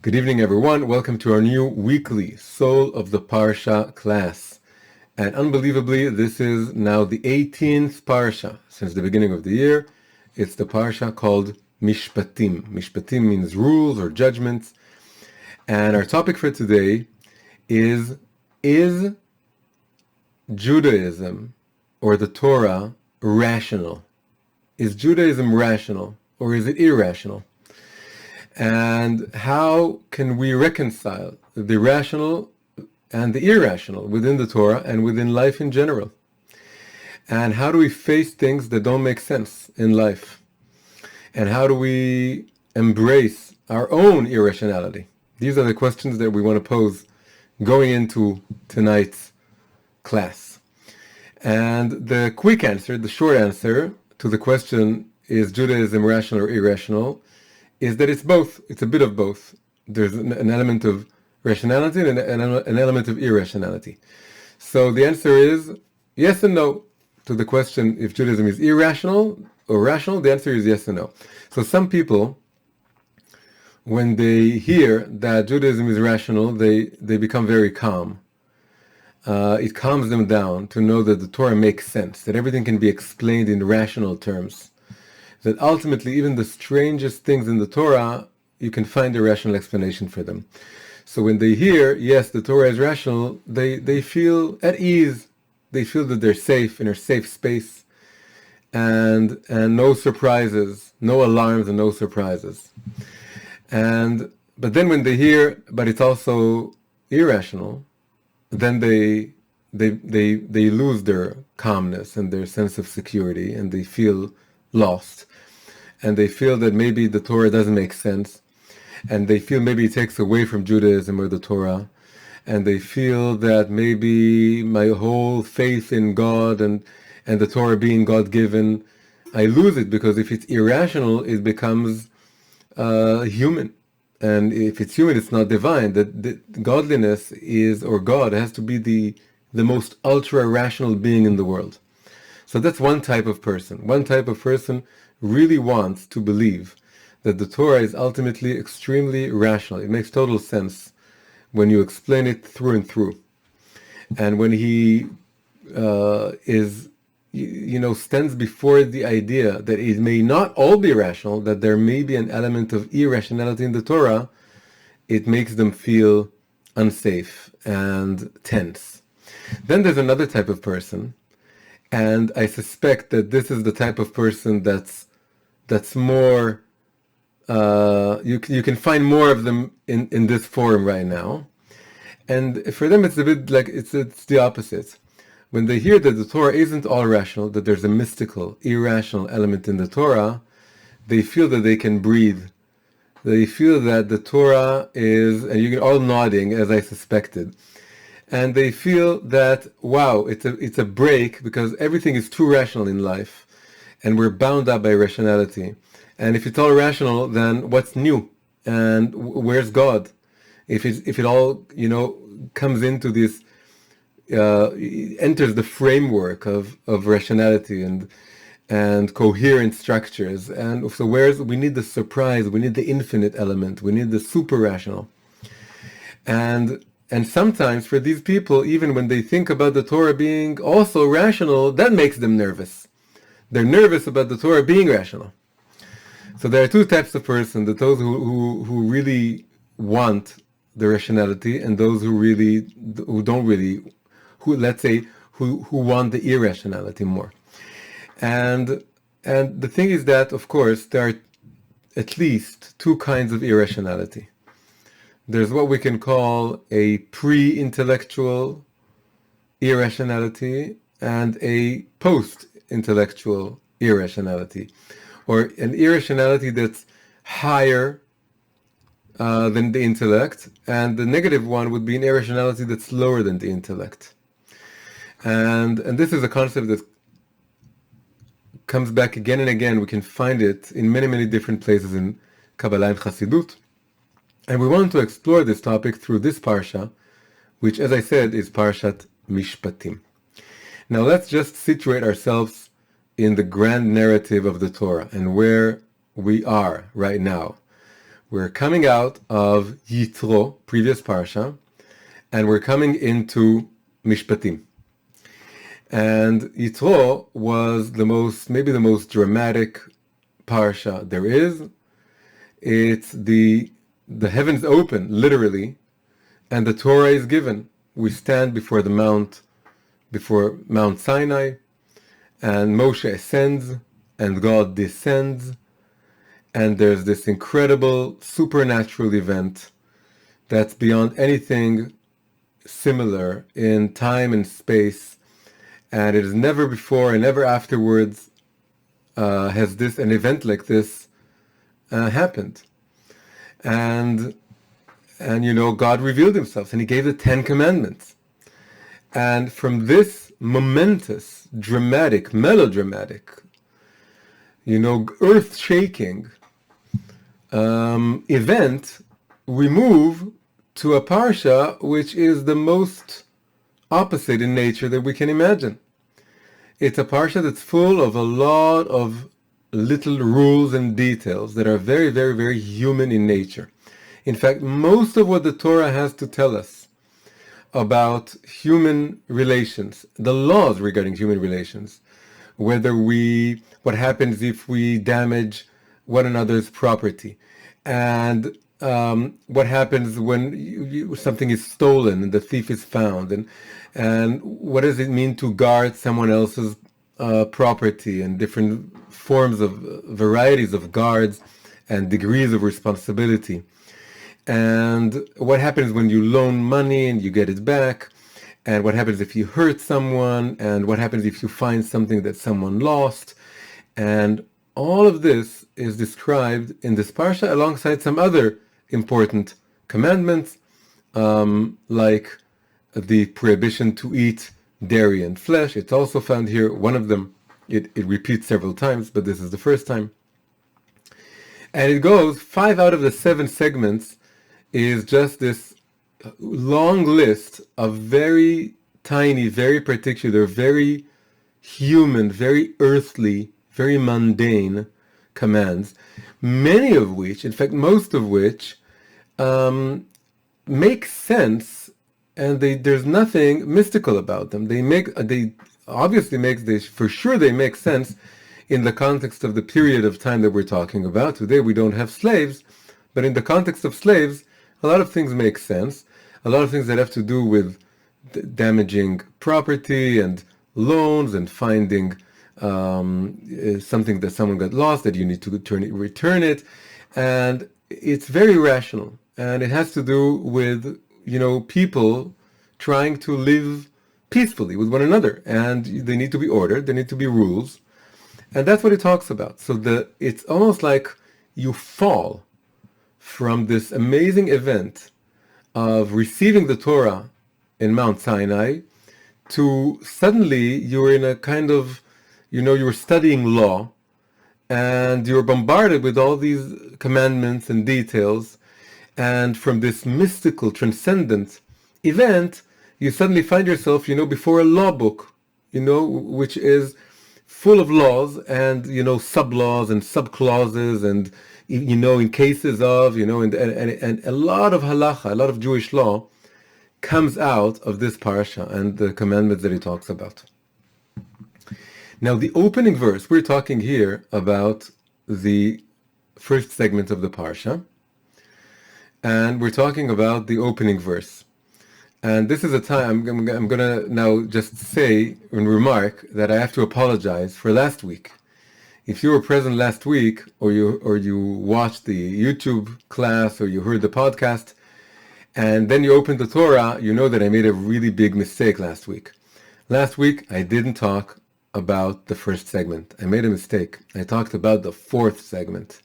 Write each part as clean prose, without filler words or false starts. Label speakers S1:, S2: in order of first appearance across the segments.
S1: Good evening, everyone. Welcome to our new weekly Soul of the Parsha class. And unbelievably, this is now the 18th Parsha since the beginning of the year. It's the Parsha called Mishpatim. Mishpatim means rules or judgments. And our topic for today is Judaism or the Torah rational? Is Judaism rational or is it irrational? And how can we reconcile the rational and the irrational within the Torah and within life in general? And how do we face things that don't make sense in life? And how do we embrace our own irrationality? These are the questions that we want to pose going into tonight's class. And the quick answer, the short answer to the question, is Judaism rational or irrational, is that it's both. It's a bit of both. There's an element of rationality and an element of irrationality. So the answer is yes and no to the question if Judaism is irrational or rational. The answer is yes and no. So some people, when they hear that Judaism is rational, they become very calm. It calms them down to know that the Torah makes sense, that everything can be explained in rational terms. That ultimately even the strangest things in the Torah, you can find a rational explanation for them. So when they hear, yes, the Torah is rational, they feel at ease. They feel that they're safe in a safe space, and no surprises, no alarms and no surprises. But then when they hear, but it's also irrational, then they lose their calmness and their sense of security, and they feel lost, and they feel that maybe the Torah doesn't make sense, and they feel maybe it takes away from Judaism or the Torah, and they feel that maybe my whole faith in God and the Torah being God-given, I lose it, because if it's irrational, it becomes human. And if it's human, it's not divine. That godliness is, or God has to be the most ultra-rational being in the world. So that's one type of person. One type of person really wants to believe that the Torah is ultimately extremely rational. It makes total sense when you explain it through and through. And when he stands before the idea that it may not all be rational, that there may be an element of irrationality in the Torah, it makes them feel unsafe and tense. Then there's another type of person, and I suspect that this is the type of person that's more, you can find more of them in this forum right now. And for them it's a bit like, it's the opposite. When they hear that the Torah isn't all rational, that there's a mystical, irrational element in the Torah, they feel that they can breathe. They feel that the Torah is, and you're all nodding as I suspected, and they feel that, wow, it's a break, because everything is too rational in life, and we're bound up by rationality. And if it's all rational, then what's new? And where's God? If it all, comes into this, enters the framework of rationality and coherent structures. And so we need the surprise, we need the infinite element, we need the super rational. And sometimes for these people, even when they think about the Torah being also rational, that makes them nervous. They're nervous about the Torah being rational. So there are two types of person: those who really want the rationality, and those who want the irrationality more. And the thing is that, of course, there are at least two kinds of irrationality. There's what we can call a pre-intellectual irrationality and a post-intellectual irrationality, or an irrationality that's higher than the intellect, and the negative one would be an irrationality that's lower than the intellect. And this is a concept that comes back again and again. We can find it in many, many different places in Kabbalah and Chassidut. And we want to explore this topic through this parsha, which, as I said, is Parshat Mishpatim. Now let's just situate ourselves in the grand narrative of the Torah and where we are right now. We're coming out of Yitro, previous parsha, and we're coming into Mishpatim. And Yitro was maybe the most dramatic parsha there is. It's the heavens open, literally, and the Torah is given. We stand before Mount Sinai, and Moshe ascends, and God descends, and there's this incredible supernatural event that's beyond anything similar in time and space, and it is never before and never afterwards has an event like this happened. And God revealed himself, and he gave the 10 commandments. And from this momentous, dramatic, melodramatic, earth-shaking event, we move to a parsha which is the most opposite in nature that we can imagine. It's a parsha that's full of a lot of little rules and details that are very, very, very human in nature. In fact, most of what the Torah has to tell us about human relations, the laws regarding human relations, what happens if we damage one another's property, and what happens when something is stolen and the thief is found, and what does it mean to guard someone else's property, and different varieties of guards and degrees of responsibility. And what happens when you loan money and you get it back, and what happens if you hurt someone, and what happens if you find something that someone lost. And all of this is described in this parsha alongside some other important commandments, like the prohibition to eat dairy and flesh. It's also found here. One of them, it repeats several times, but this is the first time. And it goes, 5 out of the 7 segments is just this long list of very tiny, very particular, very human, very earthly, very mundane commands, many of which, in fact, most of which, make sense, and there's nothing mystical about them. They obviously make sense in the context of the period of time that we're talking about. Today we don't have slaves, but in the context of slaves, a lot of things make sense. A lot of things that have to do with damaging property and loans and finding something that someone got lost, that you need to return it. And it's very rational. And it has to do with, people trying to live peacefully with one another. And they need to be ordered. There need to be rules. And that's what it talks about. So it's almost like you fall from this amazing event of receiving the Torah in Mount Sinai to suddenly you're in a kind of, you're studying law, and you're bombarded with all these commandments and details. And from this mystical, transcendent event, you suddenly find yourself, before a law book, which is full of laws and, sub-laws and sub-clauses, and, in cases of, and a lot of halacha, a lot of Jewish law comes out of this parsha and the commandments that it talks about. Now, the opening verse, we're talking here about the first segment of the parsha, and we're talking about the opening verse. And this is a time, I'm going to now just say and remark that I have to apologize for last week. If you were present last week, or you watched the YouTube class, or you heard the podcast, and then you opened the Torah, you know that I made a really big mistake last week. Last week, I didn't talk about the first segment. I made a mistake. I talked about the fourth segment.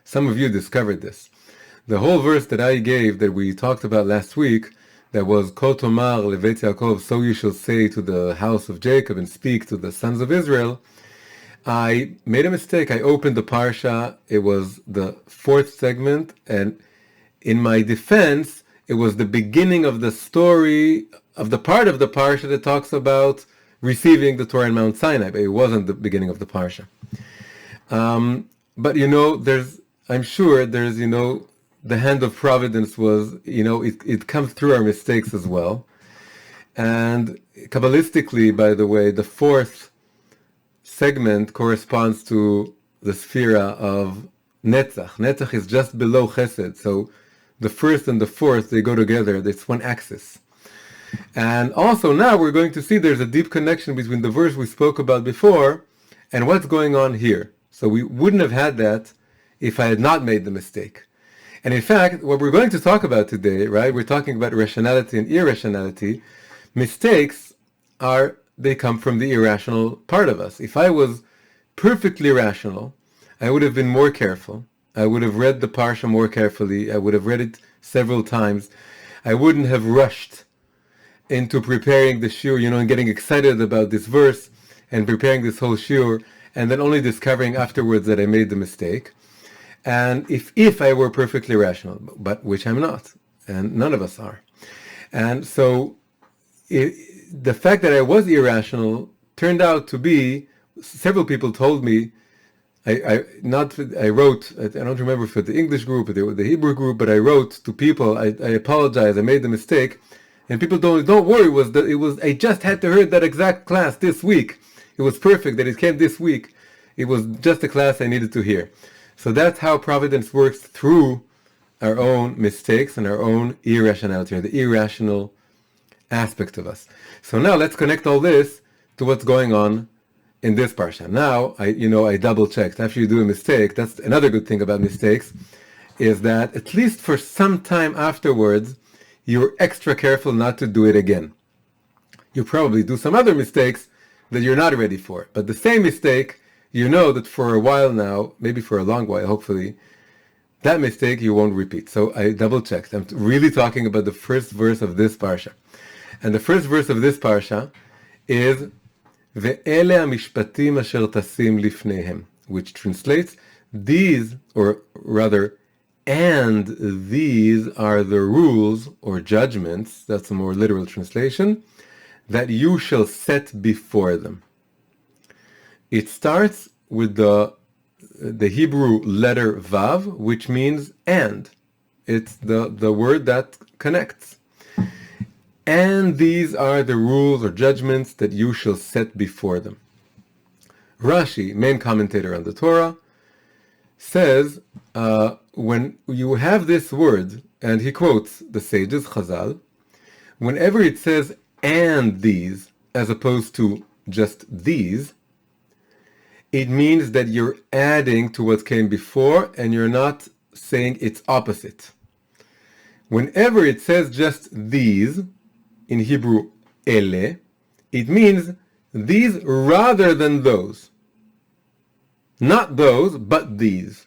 S1: Some of you discovered this. The whole verse that I gave, that we talked about last week, that was Ko tomar levet Yaakov, so you shall say to the house of Jacob, and speak to the sons of Israel. I made a mistake. I opened the parsha. It was the fourth segment, and in my defense, it was the beginning of the story of the part of the parsha that talks about receiving the Torah in Mount Sinai, but it wasn't the beginning of the parsha. But I'm sure there's the hand of providence was, it comes through our mistakes as well. And Kabbalistically, by the way, the fourth segment corresponds to the sphera of Netzach. Netzach is just below Chesed, so the first and the fourth, they go together. It's one axis. And also now we're going to see there's a deep connection between the verse we spoke about before and what's going on here. So we wouldn't have had that if I had not made the mistake. And in fact, what we're going to talk about today, right, we're talking about rationality and irrationality. Mistakes they come from the irrational part of us. If I was perfectly rational, I would have been more careful. I would have read the Parsha more carefully. I would have read it several times. I wouldn't have rushed into preparing the shiur, and getting excited about this verse and preparing this whole shiur, and then only discovering afterwards that I made the mistake. And if I were perfectly rational, but which I'm not, and none of us are. And so the fact that I was irrational turned out to be, several people told me, I wrote, I don't remember for the English group or the Hebrew group, but I wrote to people, I apologize, I made the mistake. And people told me, don't worry, I just had to hear that exact class this week. It was perfect that it came this week. It was just a class I needed to hear. So that's how providence works, through our own mistakes and our own irrationality, or the irrational aspect of us. So now let's connect all this to what's going on in this parsha. Now, I double checked. After you do a mistake, that's another good thing about mistakes, is that at least for some time afterwards, you're extra careful not to do it again. You probably do some other mistakes that you're not ready for. But the same mistake, you know that for a while now, maybe for a long while, hopefully, that mistake you won't repeat. So I double checked. I'm really talking about the first verse of this parsha. And the first verse of this parsha is Ve'ele Mishpatim asher tasim lifneihem, which translates, these, or rather, and these are the rules or judgments, that's a more literal translation, that you shall set before them. It starts with the Hebrew letter Vav, which means and. It's the word that connects. And these are the rules or judgments that you shall set before them. Rashi, main commentator on the Torah, says, when you have this word, and he quotes the sages, Chazal, whenever it says and these, as opposed to just these, it means that you're adding to what came before, and you're not saying its opposite. Whenever it says just these, in Hebrew, ele, it means these rather than those. Not those, but these.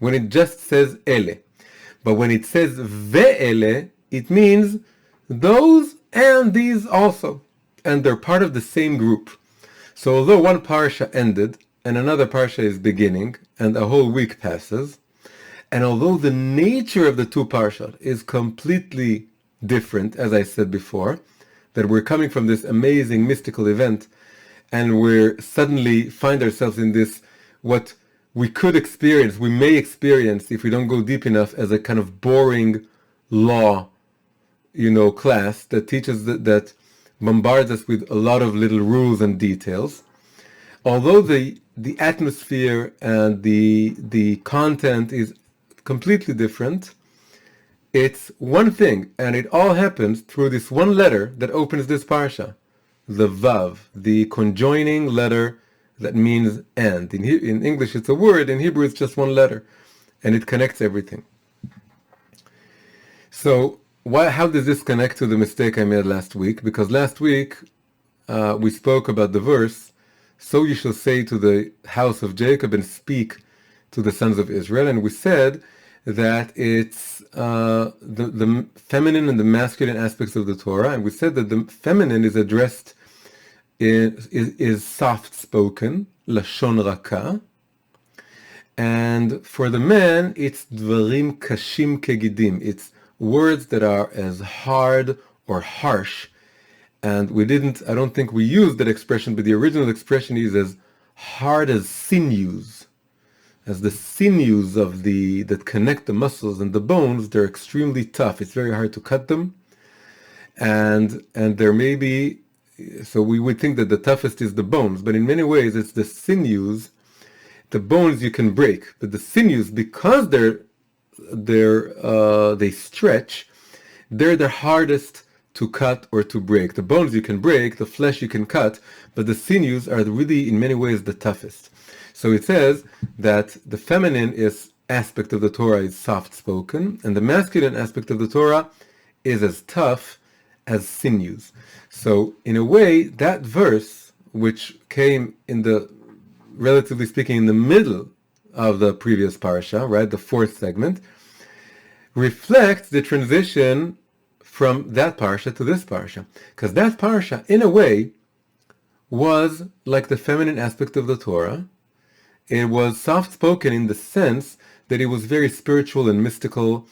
S1: When it just says ele. But when it says ve'ele, it means those and these also. And they're part of the same group. So although one parsha ended, and another parsha is beginning, and a whole week passes, and although the nature of the two parshas is completely different, as I said before, that we're coming from this amazing mystical event, and we're suddenly find ourselves in this, what we may experience if we don't go deep enough, as a kind of boring law, class that teaches that bombards us with a lot of little rules and details. Although the atmosphere and the content is completely different, it's one thing, and it all happens through this one letter that opens this parsha, the Vav, the conjoining letter that means and. In English it's a word, in Hebrew it's just one letter, and it connects everything. So how does this connect to the mistake I made last week? Because last week we spoke about the verse, so you shall say to the house of Jacob and speak to the sons of Israel, and we said that it's the feminine and the masculine aspects of the Torah, and we said that the feminine is addressed, is soft-spoken, lashon raka, and for the man it's dvarim kashim kegidim, it's words that are as hard or harsh, and I don't think we used that expression, but the original expression is as hard as sinews, as the sinews of that connect the muscles and the bones, they're extremely tough. It's very hard to cut them. And there may be, so we would think that the toughest is the bones, but in many ways it's the sinews. The bones you can break, but the sinews, because they stretch, they're the hardest to cut or to break. The bones you can break, the flesh you can cut, but the sinews are really in many ways the toughest. So it says that the feminine aspect of the Torah is soft-spoken, and the masculine aspect of the Torah is as tough as sinews. So in a way, that verse, which came relatively speaking, in the middle of the previous parsha, right, the fourth segment, reflects the transition from that parsha to this parsha. Because that parsha, in a way, was like the feminine aspect of the Torah. It was soft-spoken in the sense that it was very spiritual and mystical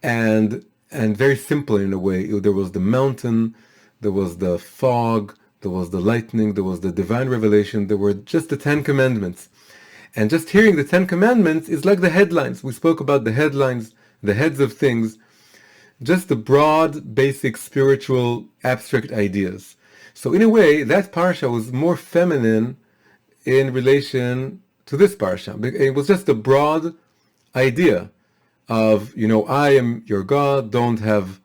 S1: and very simple in a way. There was the mountain, there was the fog, there was the lightning, there was the divine revelation, there were just the 10 commandments. And just hearing the 10 commandments is like the headlines. We spoke about the headlines, the heads of things, just the broad, basic, spiritual, abstract ideas. So in a way, that parsha was more feminine in relation to this parsha. It was just a broad idea of, I am your God, don't have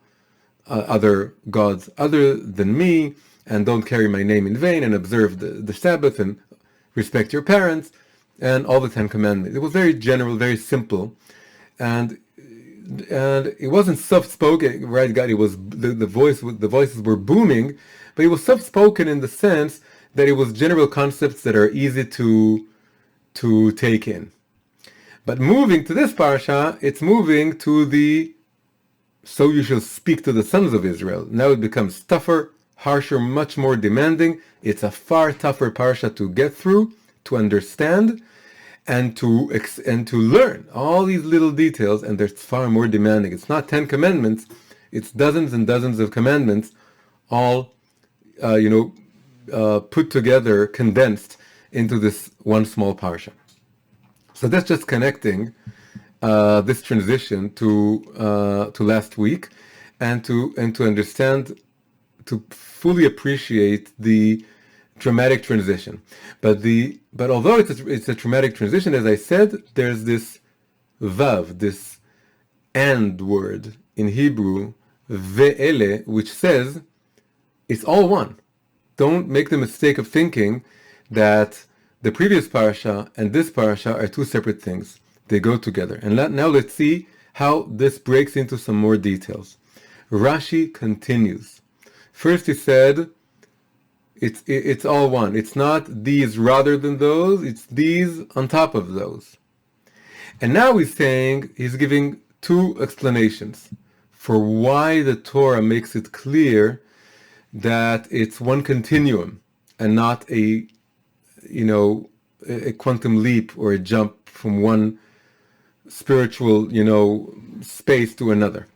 S1: other gods other than me, and don't carry my name in vain, and observe the Sabbath, and respect your parents, and all the 10 commandments. It was very general, very simple, and it wasn't soft-spoken, right? God, it was the voices were booming, but it was soft-spoken in the sense that it was general concepts that are easy to take in. But moving to this parsha, it's moving to so you shall speak to the sons of Israel. Now it becomes tougher, harsher, much more demanding. It's a far tougher parsha to get through, to understand, and to learn all these little details, and it's far more demanding. It's not 10 commandments, it's dozens and dozens of commandments, all put together, condensed into this one small parsha. So that's just connecting this transition to last week, and to understand, to fully appreciate the dramatic transition. But although it's a dramatic transition, as I said, there's this vav, this and word in Hebrew, ve'ele, which says it's all one. Don't make the mistake of thinking that the previous parasha and this parasha are two separate things. They go together. And now let's see how this breaks into some more details. Rashi continues. First he said, it's all one. It's not these rather than those, it's these on top of those. And now he's giving two explanations for why the Torah makes it clear that it's one continuum and not a quantum leap or a jump from one spiritual, space to another.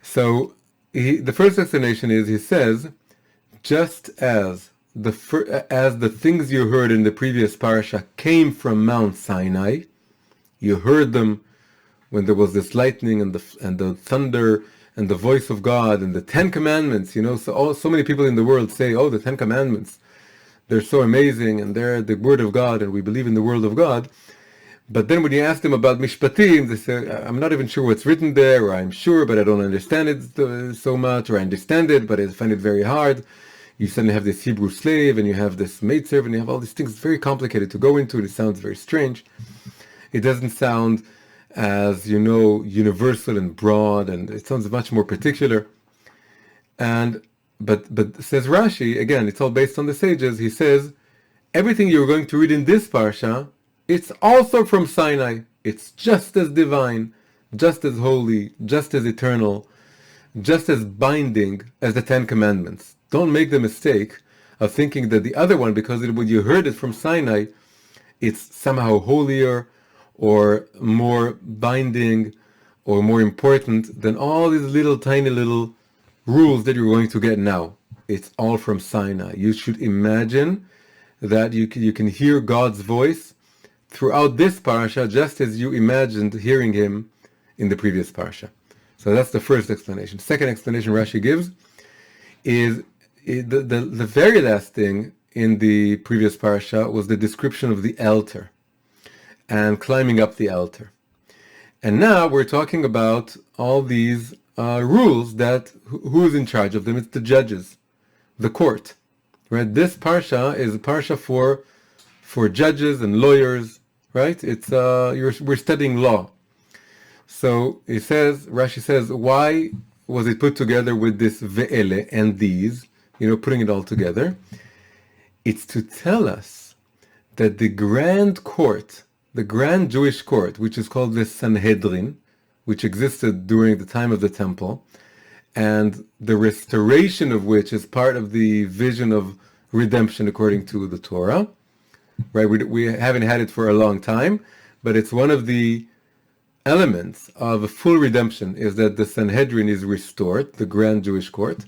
S1: So the first explanation is, he says, just as the things you heard in the previous parasha came from Mount Sinai, you heard them when there was this lightning and the thunder and the voice of God and the 10 commandments. So many people in the world say, the 10 commandments, they're so amazing and they're the word of God and we believe in the word of God. But then when you ask them about Mishpatim, they say, I'm not even sure what's written there, or I'm sure, but I don't understand it so much, or I understand it, but I find it very hard. You suddenly have this Hebrew slave, and you have this maidservant, and you have all these things. It's very complicated to go into, and it sounds very strange. It doesn't sound as, universal and broad, and it sounds much more particular. But says Rashi, again, it's all based on the sages, he says, everything you're going to read in this parsha, it's also from Sinai. It's just as divine, just as holy, just as eternal, just as binding as the 10 commandments. Don't make the mistake of thinking that the other one, because when you heard it from Sinai, it's somehow holier or more binding or more important than all these little tiny little rules that you're going to get now. It's all from Sinai. You should imagine that you can hear God's voice throughout this parsha, just as you imagined hearing him in the previous parsha. So that's the first explanation. Second explanation Rashi gives is the very last thing in the previous parsha was the description of the altar and climbing up the altar. And now we're talking about all these rules that who's in charge of them? It's the judges, the court. Right? This parsha is a parsha for judges and lawyers. Right? It's we're studying law. So it says, Rashi says, why was it put together with this ve'ele and these? Putting it all together. It's to tell us that the grand court, the grand Jewish court, which is called the Sanhedrin, which existed during the time of the temple, and the restoration of which is part of the vision of redemption according to the Torah. Right? We haven't had it for a long time, but it's one of the elements of a full redemption is that the Sanhedrin is restored, the grand Jewish court.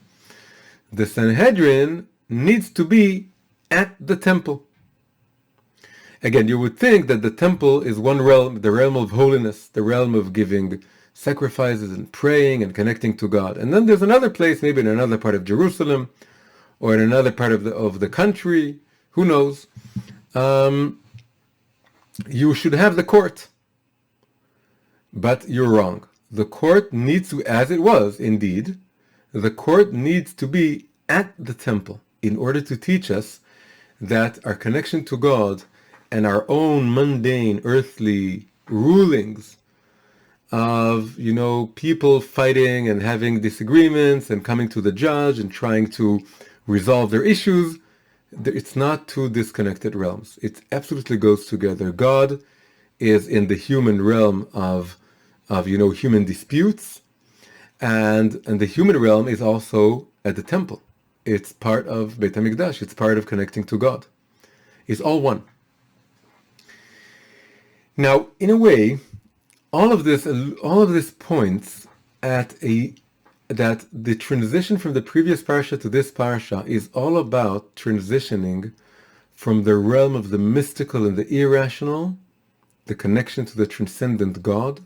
S1: The Sanhedrin needs to be at the temple. Again, you would think that the temple is one realm, the realm of holiness, the realm of giving sacrifices and praying and connecting to God. And then there's another place, maybe in another part of Jerusalem, or in another part of the country, who knows. You should have the court. But you're wrong. The court needs to, as it was indeed, the court needs to be at the temple in order to teach us that our connection to God and our own mundane, earthly rulings of, people fighting and having disagreements and coming to the judge and trying to resolve their issues, it's not two disconnected realms. It absolutely goes together. God is in the human realm of human disputes, and the human realm is also at the temple. It's part of Beit HaMikdash. It's part of connecting to God. It's all one. Now, in a way, all of this points at that the transition from the previous parsha to this parsha is all about transitioning from the realm of the mystical and the irrational, the connection to the transcendent God,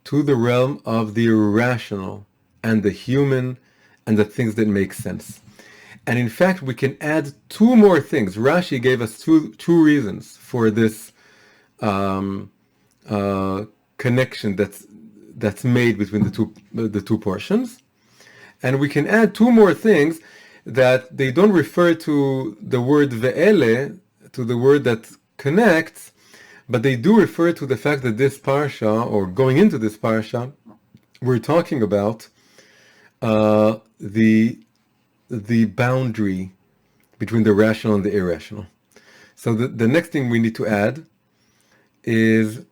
S1: to the realm of the irrational and the human and the things that make sense. And in fact, we can add two more things. Rashi gave us two reasons for this connection that's made between the two portions, and we can add two more things that they don't refer to the word ve'ele, to the word that connects, but they do refer to the fact that this parsha, or going into this parsha, we're talking about the boundary between the rational and the irrational. So the next thing we need to add is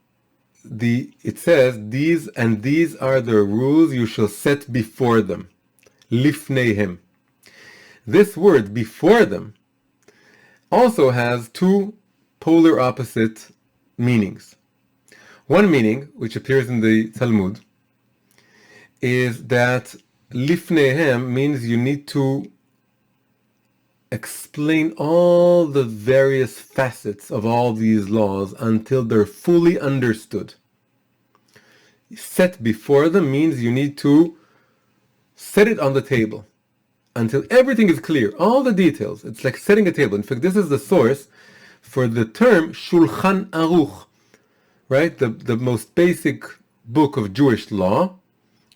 S1: it says, these are the rules you shall set before them. Lifneihem. This word, before them, also has two polar opposite meanings. One meaning, which appears in the Talmud, is that lifneihem means you need to explain all the various facets of all these laws until they're fully understood. Set before them means you need to set it on the table until everything is clear, all the details. It's like setting a table. In fact, this is the source for the term Shulchan Aruch, right? The most basic book of Jewish law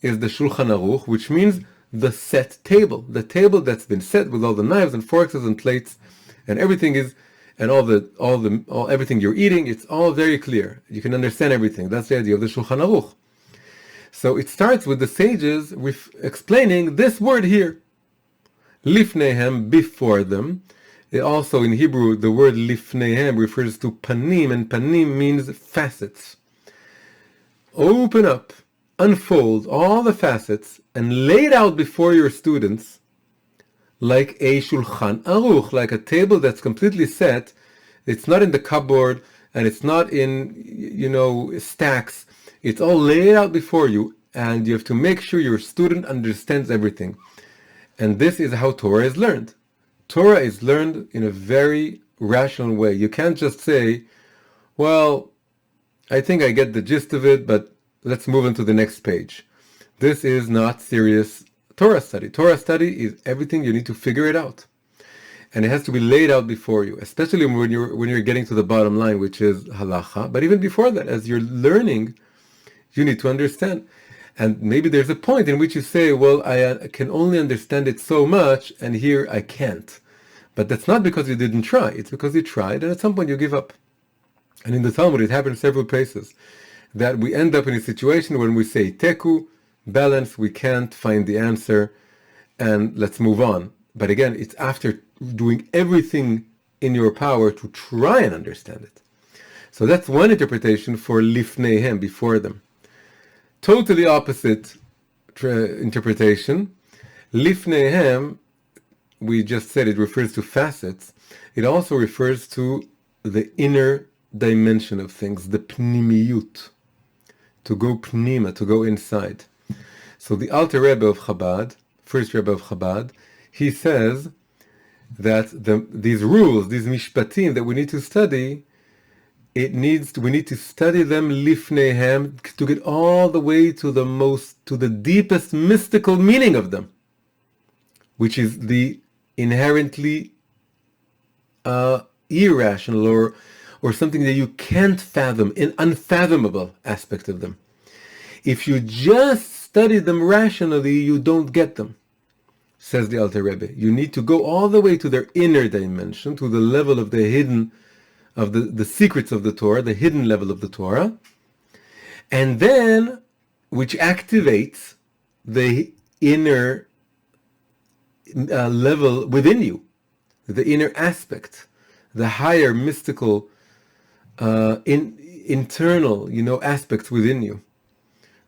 S1: is the Shulchan Aruch, which means the set table, the table that's been set with all the knives and forks and plates, and everything is, and everything you're eating. It's all very clear. You can understand everything. That's the idea of the Shulchan Aruch. So it starts with the sages explaining this word here, lifneihem, before them. It also in Hebrew, the word lifneihem refers to panim, and panim means facets. Open up, unfold all the facets and lay it out before your students like a Shulchan Aruch, like a table that's completely set. It's not in the cupboard and it's not in, stacks. It's all laid out before you, and you have to make sure your student understands everything. And this is how Torah is learned. Torah is learned in a very rational way. You can't just say, Well, I think I get the gist of it, but let's move on to the next page. This is not serious Torah study. Torah study is everything you need to figure it out. And it has to be laid out before you, especially when you're getting to the bottom line, which is halacha. But even before that, as you're learning, you need to understand. And maybe there's a point in which you say, well, I can only understand it so much, and here I can't. But that's not because you didn't try. It's because you tried, and at some point you give up. And in the Talmud, it happens several places, that we end up in a situation when we say teku, balance, we can't find the answer, and let's move on. But again, it's after doing everything in your power to try and understand it. So that's one interpretation for lifneihem, before them. Totally opposite interpretation. Lifneihem, we just said it refers to facets. It also refers to the inner dimension of things, the pnimiyut, to go pnima, to go inside. So the Alter Rebbe of Chabad, first Rebbe of Chabad, he says that these rules, these Mishpatim that we need to study, we need to study them lifneihem, to get all the way to the deepest mystical meaning of them, which is the inherently irrational or something that you can't fathom, an unfathomable aspect of them. If you just study them rationally, you don't get them, says the Alter Rebbe. You need to go all the way to their inner dimension, to the level of the hidden, of the secrets of the Torah, the hidden level of the Torah, and then, which activates the inner level within you, the inner aspect, the higher mystical, internal, aspects within you,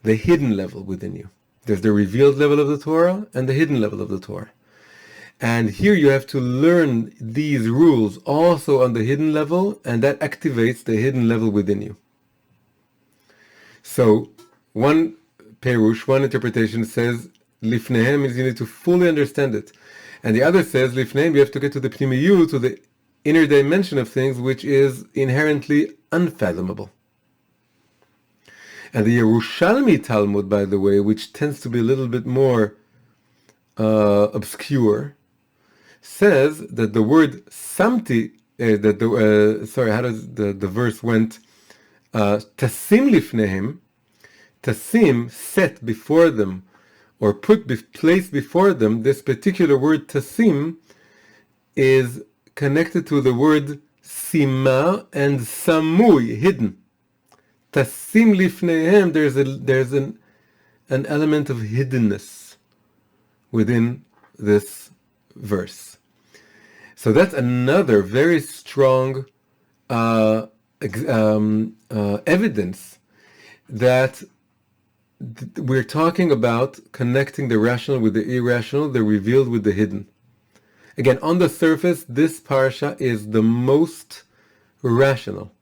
S1: the hidden level within you. There's the revealed level of the Torah and the hidden level of the Torah. And here you have to learn these rules also on the hidden level, and that activates the hidden level within you. So, one perush, one interpretation says, lifneihem means you need to fully understand it. And the other says, lifneihem, you have to get to the pnimiyut, to the inner dimension of things, which is inherently unfathomable. And the Yerushalmi Talmud, by the way, which tends to be a little bit more obscure, says that the word samti, how does the verse went? Tasim lifnehem, tasim, set before them, or place before them. This particular word tasim is connected to the word sima and samui, hidden. Tasim lifneihem, there's an element of hiddenness within this verse. So that's another very strong evidence that we're talking about connecting the rational with the irrational, the revealed with the hidden. Again, on the surface, this parsha is the most rational.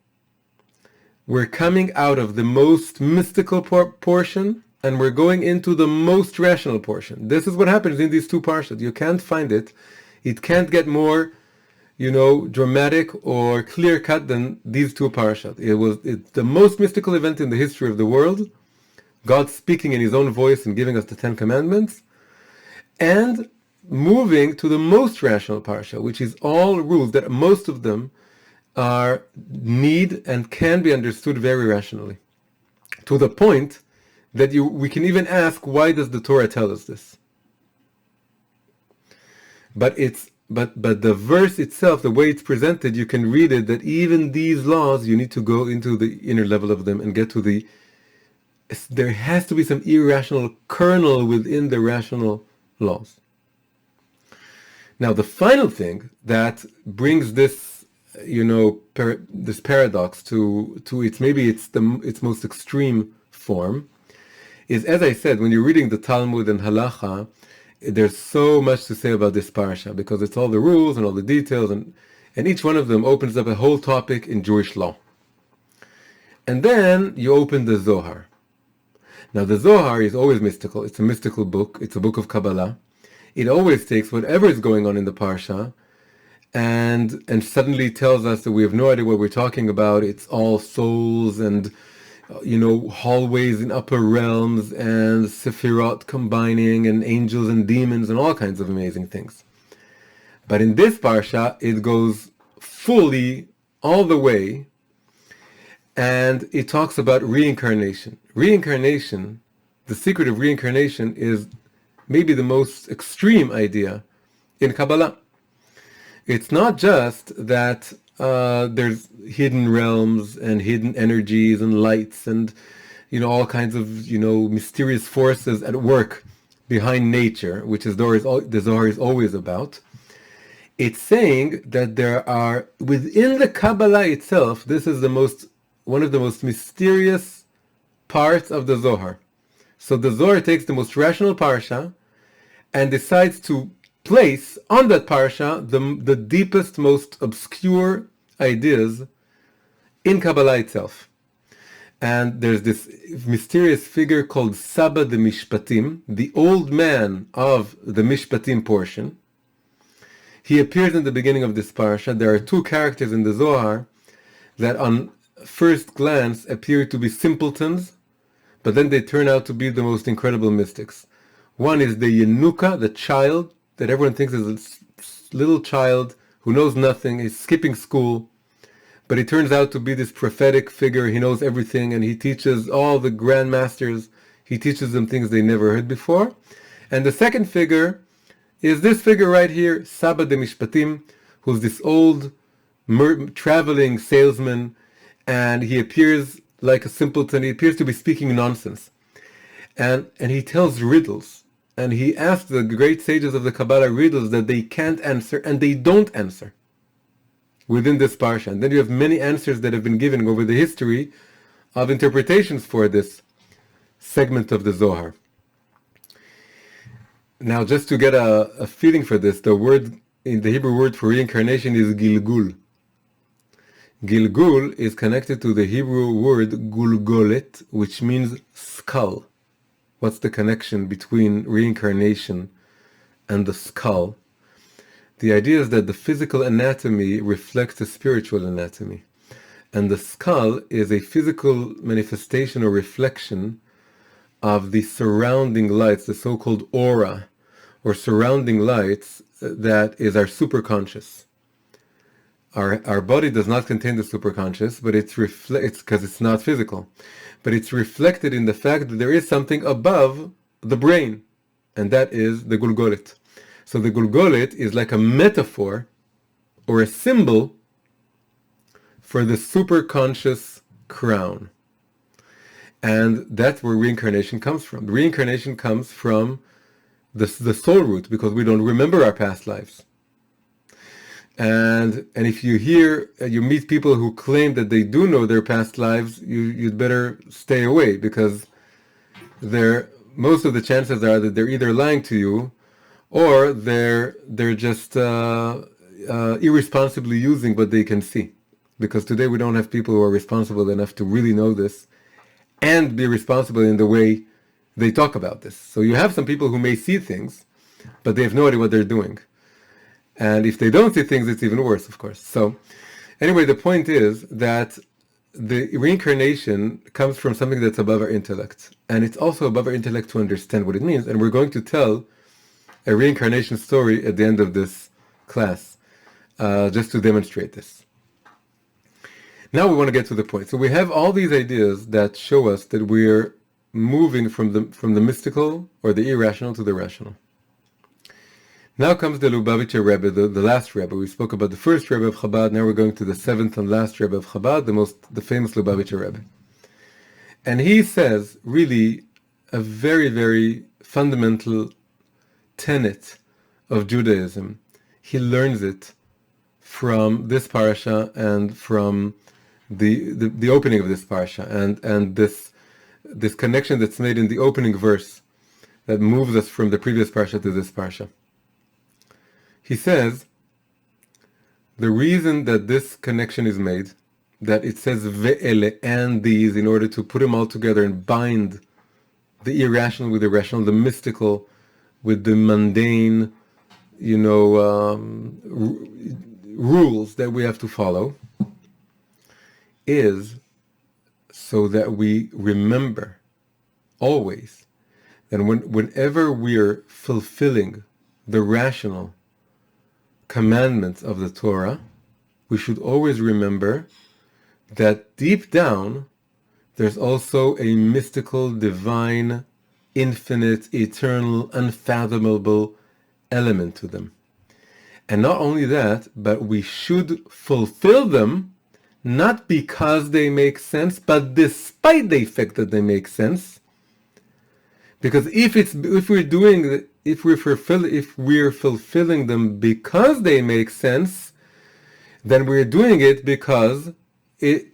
S1: We're coming out of the most mystical portion, and we're going into the most rational portion. This is what happens in these two parshas. You can't find it. It can't get more, dramatic or clear-cut than these two parashas. It's the most mystical event in the history of the world. God speaking in His own voice and giving us the Ten Commandments, and moving to the most rational parsha, which is all rules that most of them need and can be understood very rationally, to the point that we can even ask, why does the Torah tell us this? But the verse itself, the way it's presented, you can read it that even these laws, you need to go into the inner level of them and get to there has to be some irrational kernel within the rational laws. Now, the final thing that brings this, this paradox to its most extreme form is, as I said, when you're reading the Talmud and Halacha, there's so much to say about this parasha, because it's all the rules and all the details, and each one of them opens up a whole topic in Jewish law. And then you open the Zohar. Now, the Zohar is always mystical. It's a mystical book. It's a book of Kabbalah. It always takes whatever is going on in the parsha and suddenly tells us that we have no idea what we're talking about. It's all souls and hallways in upper realms and sephirot combining and angels and demons and all kinds of amazing things. But in this parsha, it goes fully all the way, and it talks about reincarnation. Reincarnation, the secret of reincarnation, is maybe the most extreme idea in Kabbalah. It's not just that there's hidden realms and hidden energies and lights and all kinds of mysterious forces at work behind nature, which is the Zohar is always about. It's saying that there are within the Kabbalah itself. This is one of the most mysterious parts of the Zohar. So the Zohar takes the most rational parsha and decides to place on that parsha the deepest, most obscure ideas in Kabbalah itself. And there's this mysterious figure called Saba the Mishpatim, the old man of the Mishpatim portion. He appears in the beginning of this parsha. There are two characters in the Zohar that on first glance appear to be simpletons, but then they turn out to be the most incredible mystics. One is the Yenuka, the child, that everyone thinks is a little child who knows nothing, is skipping school, but he turns out to be this prophetic figure. He knows everything, and he teaches all the grandmasters, he teaches them things they never heard before. And the second figure is this figure right here, Saba de Mishpatim, who's this old traveling salesman, and he appears like a simpleton. He appears to be speaking nonsense. And he tells riddles. And he asks the great sages of the Kabbalah riddles that they can't answer, and they don't answer within this parsha. And then you have many answers that have been given over the history of interpretations for this segment of the Zohar. Now, just to get a feeling for this, the Hebrew word for reincarnation is Gilgul. Gilgul is connected to the Hebrew word Gulgolet, which means skull. What's the connection between reincarnation and the skull? The idea is that the physical anatomy reflects the spiritual anatomy. And the skull is a physical manifestation or reflection of the surrounding lights, the so-called aura, or surrounding lights, that is our superconscious. Our body does not contain the superconscious, but it's because it's not physical. But it's reflected in the fact that there is something above the brain, and that is the Gulgolet. So the Gulgolet is like a metaphor or a symbol for the superconscious crown. And that's where reincarnation comes from. Reincarnation comes from the soul root, because we don't remember our past lives. And if you meet people who claim that they do know their past lives, you'd better stay away, because most of the chances are that they're either lying to you, or they're just irresponsibly using what they can see. Because today we don't have people who are responsible enough to really know this and be responsible in the way they talk about this. So you have some people who may see things, but they have no idea what they're doing. And if they don't see things, it's even worse, of course. So anyway, the point is that the reincarnation comes from something that's above our intellect. And it's also above our intellect to understand what it means. And we're going to tell a reincarnation story at the end of this class, just to demonstrate this. Now we want to get to the point. So we have all these ideas that show us that we're moving from the mystical or the irrational to the rational. Now comes the Lubavitcher Rebbe, the last Rebbe. We spoke about the first Rebbe of Chabad. Now we're going to the seventh and last Rebbe of Chabad, the famous Lubavitcher Rebbe. And he says, really, a very, very fundamental tenet of Judaism. He learns it from this parasha and from the opening of this parasha, and this connection that's made in the opening verse that moves us from the previous parasha to this parasha. He says, the reason that this connection is made, that it says ve'ele, and these, in order to put them all together and bind the irrational with the rational, the mystical with the mundane, rules that we have to follow is so that we remember always that whenever we're fulfilling the rational commandments of the Torah, we should always remember that deep down there's also a mystical, divine, infinite, eternal, unfathomable element to them. And not only that, but we should fulfill them not because they make sense, but despite the fact that they make sense. Because if we're fulfilling them because they make sense, then we're doing it because it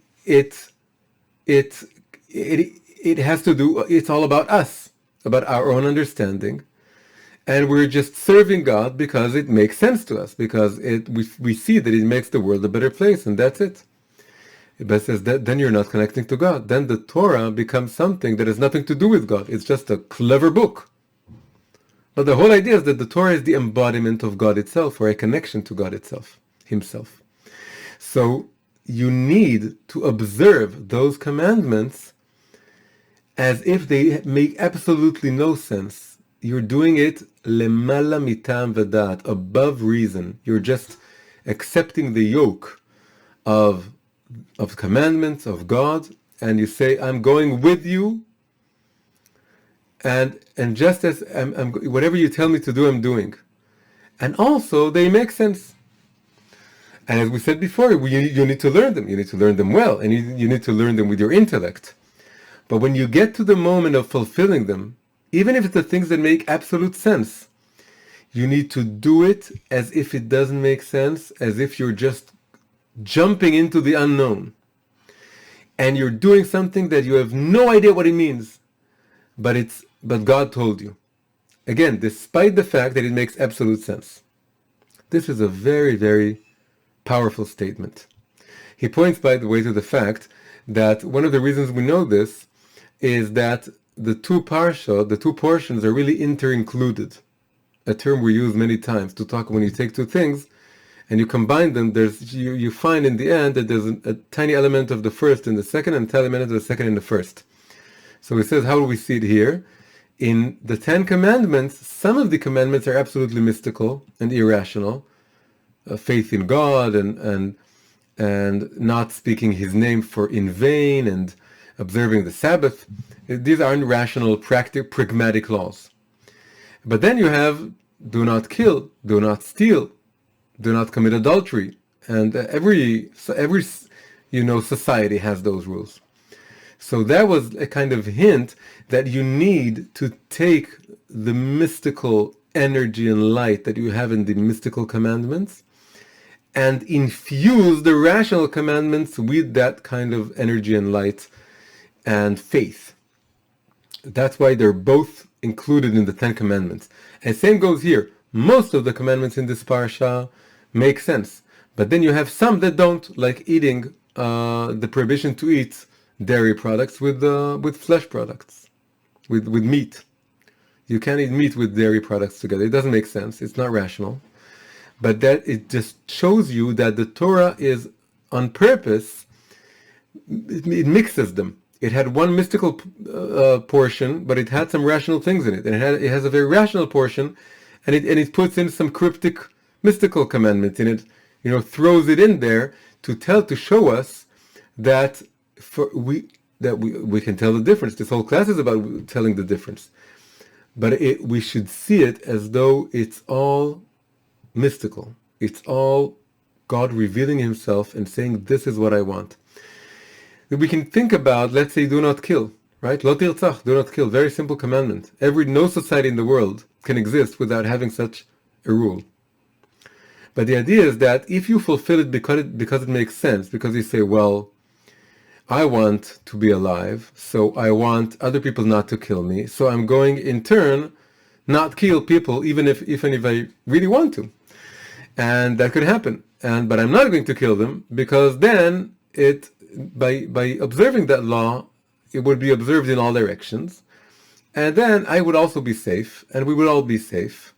S1: has to do. It's all about us, about our own understanding, and we're just serving God because it makes sense to us, because we see that it makes the world a better place, and that's it. But says that then you're not connecting to God. Then the Torah becomes something that has nothing to do with God. It's just a clever book. But the whole idea is that the Torah is the embodiment of God itself, or a connection to God itself, Himself. So you need to observe those commandments as if they make absolutely no sense. You're doing it lemala mitam v'dat, above reason. You're just accepting the yoke of commandments of God, and you say, I'm going with you, and just as whatever you tell me to do, I'm doing. And also, they make sense. And as we said before, you need to learn them. You need to learn them well, and you need to learn them with your intellect. But when you get to the moment of fulfilling them, even if it's the things that make absolute sense, you need to do it as if it doesn't make sense, as if you're just jumping into the unknown. And you're doing something that you have no idea what it means. But God told you. Again, despite the fact that it makes absolute sense. This is a very, very powerful statement. He points, by the way, to the fact that one of the reasons we know this is that the two portions are really inter-included. A term we use many times to talk when you take two things and you combine them, you find in the end that there's a tiny element of the first in the second and a tiny element of the second in the first. So it says, how do we see it here? In the 10 commandments, some of the commandments are absolutely mystical and irrational. Faith in God and not speaking His name in vain and observing the Sabbath. These aren't rational, pragmatic laws. But then you have do not kill, do not steal, do not commit adultery, and every society has those rules. So that was a kind of hint that you need to take the mystical energy and light that you have in the mystical commandments and infuse the rational commandments with that kind of energy and light and faith. That's why they're both included in the 10 commandments. And same goes here. Most of the commandments in this parasha make sense. But then you have some that don't, like eating the prohibition to eat dairy products with flesh products, with meat. You can't eat meat with dairy products together. It doesn't make sense. It's not rational. But that it just shows you that the Torah is on purpose. It mixes them. It had one mystical portion, but it had some rational things in it. And it has a very rational portion, and it puts in some cryptic mystical commandments in it. Throws it in there to show us that we can tell the difference. This whole class is about telling the difference. But we should see it as though it's all mystical. It's all God revealing Himself and saying, this is what I want. We can think about, let's say, do not kill, right? Lo tirtzach, do not kill. Very simple commandment. No society in the world can exist without having such a rule. But the idea is that if you fulfill it because it makes sense, because you say, well, I want to be alive, so I want other people not to kill me, so I'm going in turn not kill people, even if I really want to. And that could happen. But I'm not going to kill them, because then by observing that law, it would be observed in all directions. And then I would also be safe, and we would all be safe.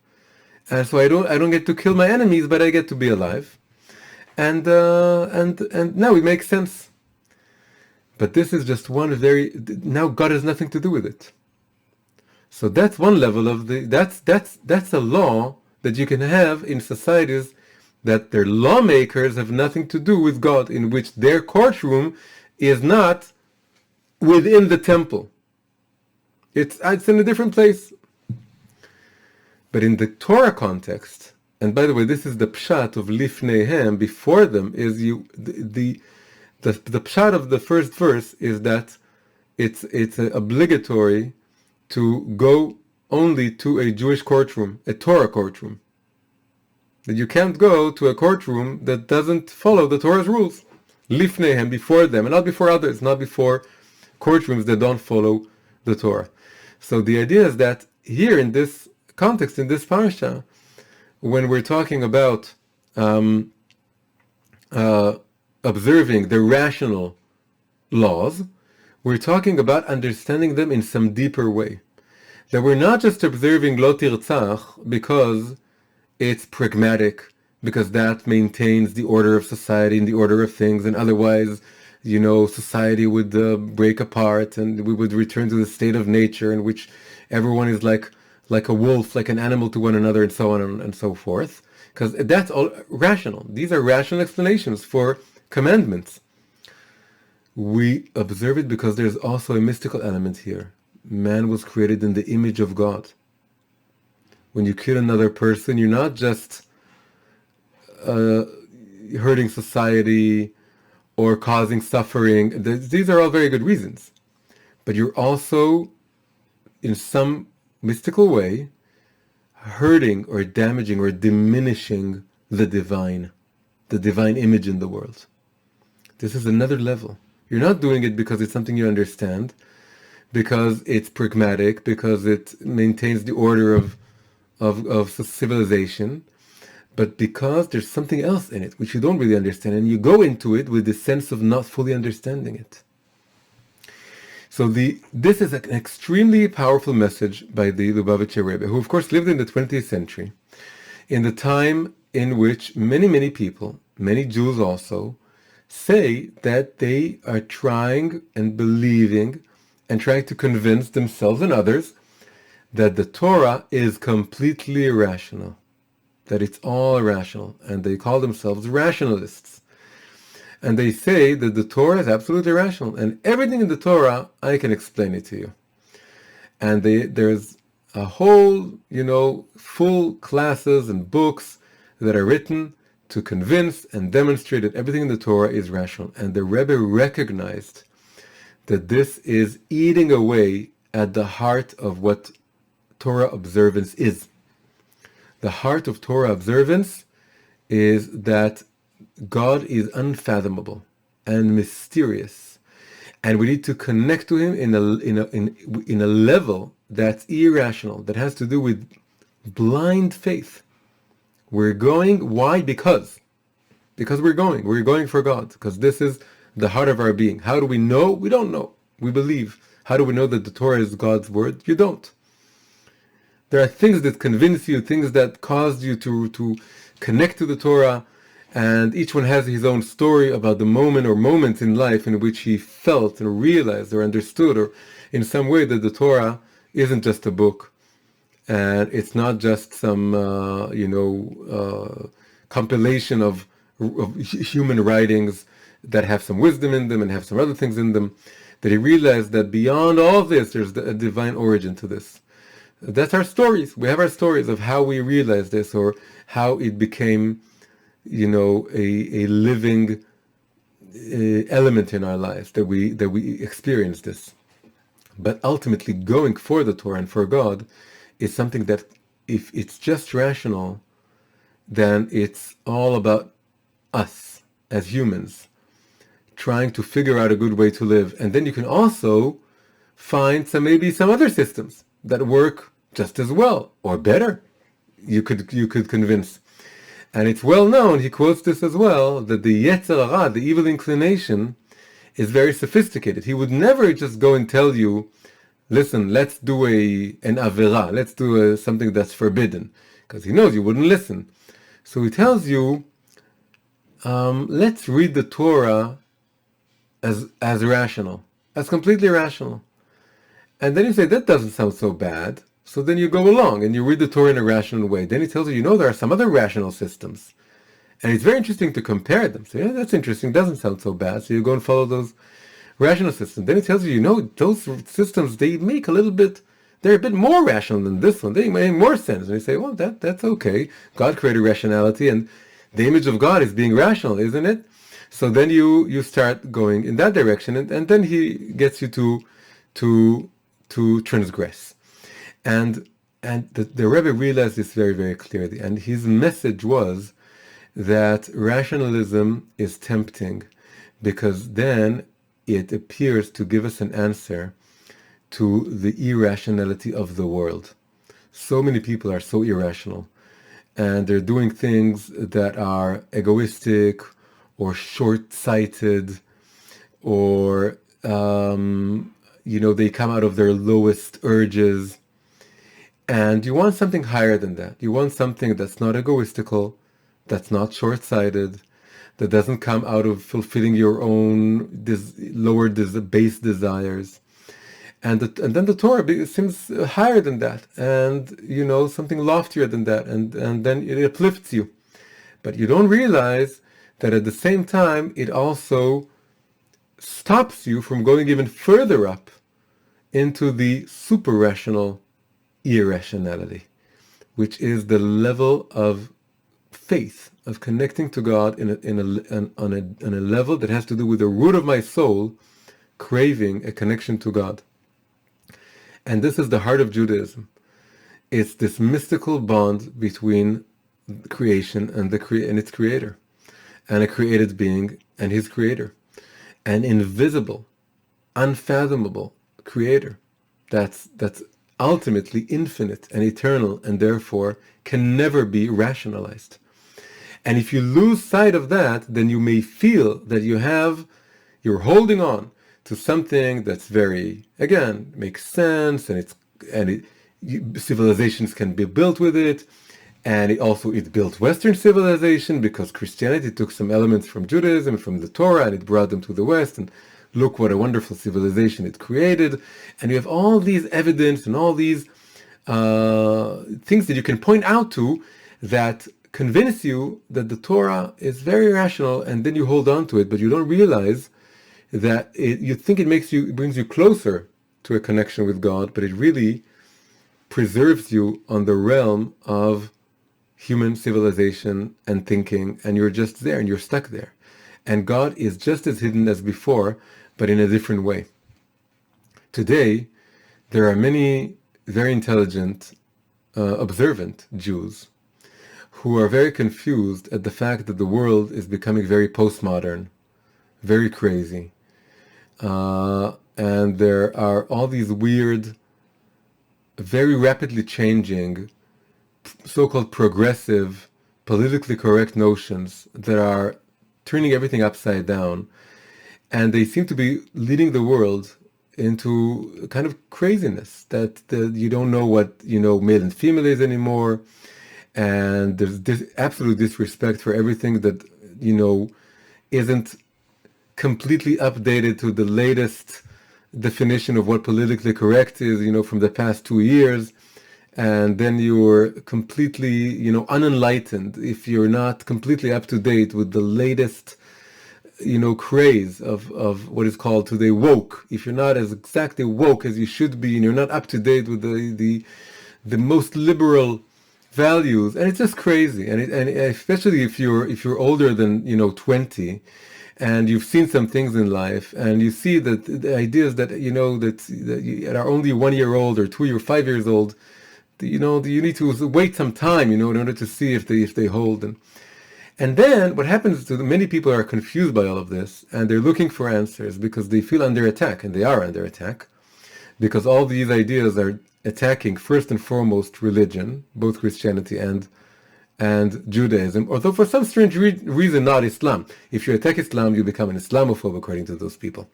S1: And so I don't get to kill my enemies, but I get to be alive. and now it makes sense. But this is just now God has nothing to do with it. So that's one level of that's a law that you can have in societies that their lawmakers have nothing to do with God, in which their courtroom is not within the temple. It's in a different place. But in the Torah context, and by the way, this is the pshat of lifneihem, before them, is the pshat of the first verse is that it's obligatory to go only to a Jewish courtroom, a Torah courtroom. That you can't go to a courtroom that doesn't follow the Torah's rules. Lifneihem, before them, and not before others, not before courtrooms that don't follow the Torah. So the idea is that here in this context, in this parasha, when we're talking about observing the rational laws, we're talking about understanding them in some deeper way. That we're not just observing lo tirtzach because it's pragmatic, because that maintains the order of society and the order of things, and otherwise, society would break apart and we would return to the state of nature in which everyone is like a wolf, like an animal to one another, and so on and so forth. Because that's all rational. These are rational explanations for commandments. We observe it because there's also a mystical element here. Man was created in the image of God. When you kill another person, you're not just hurting society or causing suffering. These are all very good reasons. But you're also, in some mystical way, hurting or damaging or diminishing the divine image in the world. This is another level. You're not doing it because it's something you understand, because it's pragmatic, because it maintains the order of civilization, but because there's something else in it which you don't really understand, and you go into it with the sense of not fully understanding it. So this is an extremely powerful message by the Lubavitcher Rebbe, who of course lived in the 20th century, in the time in which many people, many Jews also, say that they are trying and believing and trying to convince themselves and others that the Torah is completely irrational, that it's all irrational, and they call themselves rationalists. And they say that the Torah is absolutely rational, and everything in the Torah, I can explain it to you. And there's a whole, full classes and books that are written to convince and demonstrate that everything in the Torah is rational. And the Rebbe recognized that this is eating away at the heart of what Torah observance is. The heart of Torah observance is that God is unfathomable and mysterious, and we need to connect to Him in a level that's irrational, that has to do with blind faith. We're going. Why? Because we're going for God, because this is the heart of our being. How do we know? We don't know. We believe. How do we know that the Torah is God's word? You don't. There are things that convince you, things that cause you to connect to the Torah, and each one has his own story about the moment or moments in life in which he felt and realized or understood, or in some way, that the Torah isn't just a book, and it's not just some compilation of human writings that have some wisdom in them and have some other things in them. That he realized that beyond all this, there's a divine origin to this. That's our stories. We have our stories of how we realized this, or how it became, a living element in our lives, that we experience this. But ultimately, going for the Torah and for God is something that, if it's just rational, then it's all about us as humans trying to figure out a good way to live. And then you can also find maybe some other systems that work just as well or better. You could convince. And it's well known, he quotes this as well, that the Yetzer Hara, the evil inclination, is very sophisticated. He would never just go and tell you, listen, let's do an avera, let's do something that's forbidden, because he knows you wouldn't listen. So he tells you, let's read the Torah as rational, as completely rational. And then you say, that doesn't sound so bad. So then you go along and you read the Torah in a rational way. Then he tells you, there are some other rational systems. And it's very interesting to compare them. So, yeah, that's interesting. Doesn't sound so bad. So you go and follow those rational systems. Then he tells you, those systems, they're a bit more rational than this one. They make more sense. And you say, well, that's okay. God created rationality, and the image of God is being rational, isn't it? So then you start going in that direction, and then he gets you to transgress. And the Rebbe realized this very, very clearly. And his message was that rationalism is tempting, because then it appears to give us an answer to the irrationality of the world. So many people are so irrational, and they're doing things that are egoistic or short-sighted, or they come out of their lowest urges. And you want something higher than that. You want something that's not egoistical, that's not short-sighted, that doesn't come out of fulfilling your own base desires. And then the Torah seems higher than that, and something loftier than that, and then it uplifts you. But you don't realize that at the same time it also stops you from going even further up into the super-rational irrationality, which is the level of faith, of connecting to God on a level that has to do with the root of my soul, craving a connection to God. And this is the heart of Judaism. It's this mystical bond between creation and its creator, and a created being and his creator, an invisible, unfathomable creator that's ultimately infinite and eternal, and therefore can never be rationalized. And if you lose sight of that, then you may feel that you're holding on to something that's very, again, makes sense, and civilizations can be built with it, and it built Western civilization, because Christianity took some elements from Judaism, from the Torah, and it brought them to the West, and look what a wonderful civilization it created. And you have all these evidence and all these things that you can point out to that convince you that the Torah is very rational, and then you hold on to it, but you don't realize that you think it brings you closer to a connection with God, but it really preserves you on the realm of human civilization and thinking, and you're just there, and you're stuck there. And God is just as hidden as before, but in a different way. Today, there are many very intelligent, observant Jews who are very confused at the fact that the world is becoming very postmodern, very crazy. And there are all these weird, very rapidly changing, so-called progressive, politically correct notions that are turning everything upside down. And they seem to be leading the world into a kind of craziness, that you don't know what, male and female is anymore. And there's this absolute disrespect for everything that, isn't completely updated to the latest definition of what politically correct is, from the past 2 years. And then you're completely, unenlightened if you're not completely up to date with the latest, craze of what is called today woke. If you're not as exactly woke as you should be, and you're not up to date with the most liberal values, and it's just crazy. And especially if you're older than 20, and you've seen some things in life, and you see that the ideas that that are only 1 year old or 2 or 5 years old, you need to wait some time, in order to see if they hold. And then what happens is many people are confused by all of this, and they're looking for answers because they feel under attack, and they are under attack, because all these ideas are attacking first and foremost religion, both Christianity and Judaism, although for some strange reason not Islam. If you attack Islam, you become an Islamophobe, according to those people.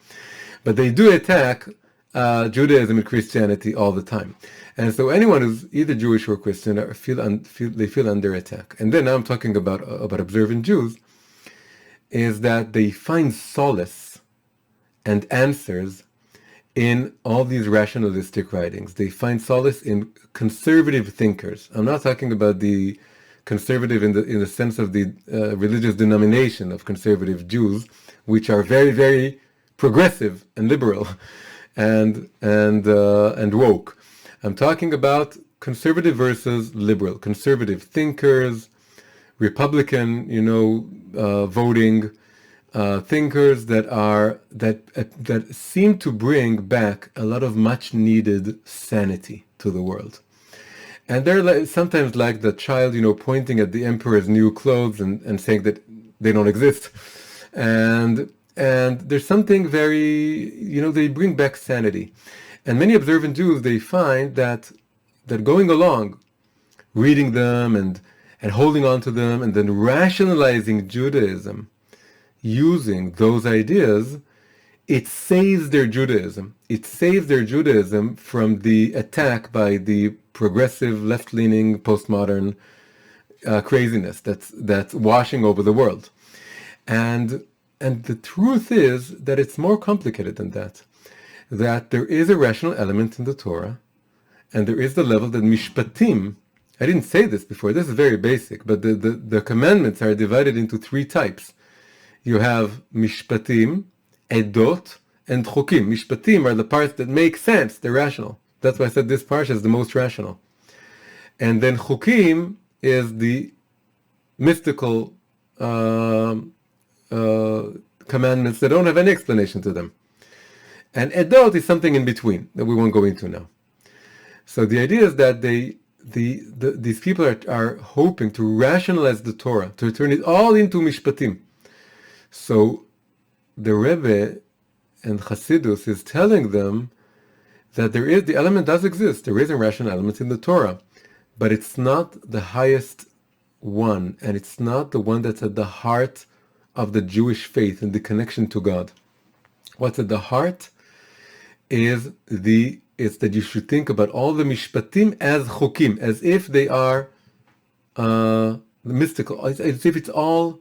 S1: But they do attack Judaism and Christianity all the time. And so anyone who's either Jewish or Christian feel under attack. And then now I'm talking about observant Jews. is that they find solace and answers in all these rationalistic writings. They find solace in conservative thinkers. I'm not talking about the conservative in the sense of the religious denomination of conservative Jews, which are very, very progressive and liberal and woke. I'm talking about conservative versus liberal. Conservative thinkers, Republican, voting thinkers that seem to bring back a lot of much needed sanity to the world. And they're sometimes like the child, pointing at the emperor's new clothes and saying that they don't exist. And there's something very, they bring back sanity. And many observant Jews, they find that going along, reading them and holding on to them, and then rationalizing Judaism, using those ideas, it saves their Judaism. It saves their Judaism from the attack by the progressive, left-leaning, postmodern craziness that's washing over the world. And the truth is that it's more complicated than that. That there is a rational element in the Torah, and there is the level that Mishpatim. I didn't say this before. This is very basic, but the commandments are divided into three types. You have Mishpatim, Edot, and Chokim. Mishpatim are the parts that make sense. They're rational. That's why I said this parsha is the most rational. And then Chokim is the mystical commandments that don't have any explanation to them. And Edot is something in between that we won't go into now. So the idea is that these people are hoping to rationalize the Torah, to turn it all into Mishpatim. So the Rebbe and Chassidus is telling them that the element does exist. There is a rational element in the Torah, but it's not the highest one, and it's not the one that's at the heart of the Jewish faith and the connection to God. What's at the heart is that you should think about all the Mishpatim as Chokim, as if they are mystical, as if it's all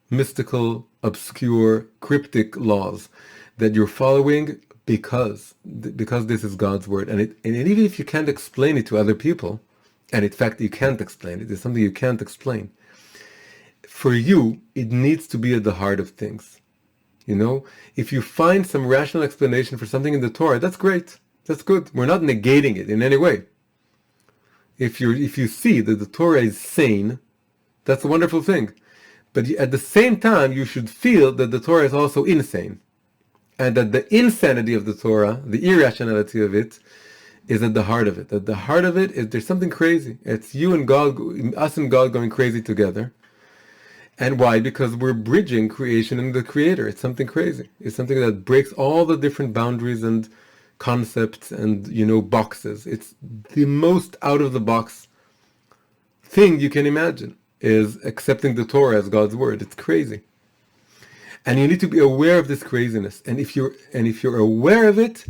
S1: mystical, obscure, cryptic laws that you're following because this is God's word. And even if you can't explain it to other people, and in fact you can't explain it, it's something you can't explain, for you, it needs to be at the heart of things. If you find some rational explanation for something in the Torah, that's great. That's good. We're not negating it in any way. If you see that the Torah is sane, that's a wonderful thing. But at the same time, you should feel that the Torah is also insane. And that the insanity of the Torah, the irrationality of it, is at the heart of it. At the heart of it is there's something crazy. It's you and God, us and God going crazy together. And why? Because we're bridging creation and the Creator. It's something crazy. It's something that breaks all the different boundaries and concepts and, boxes. It's the most out-of-the-box thing you can imagine, is accepting the Torah as God's word. It's crazy. And you need to be aware of this craziness. And if you're aware of it,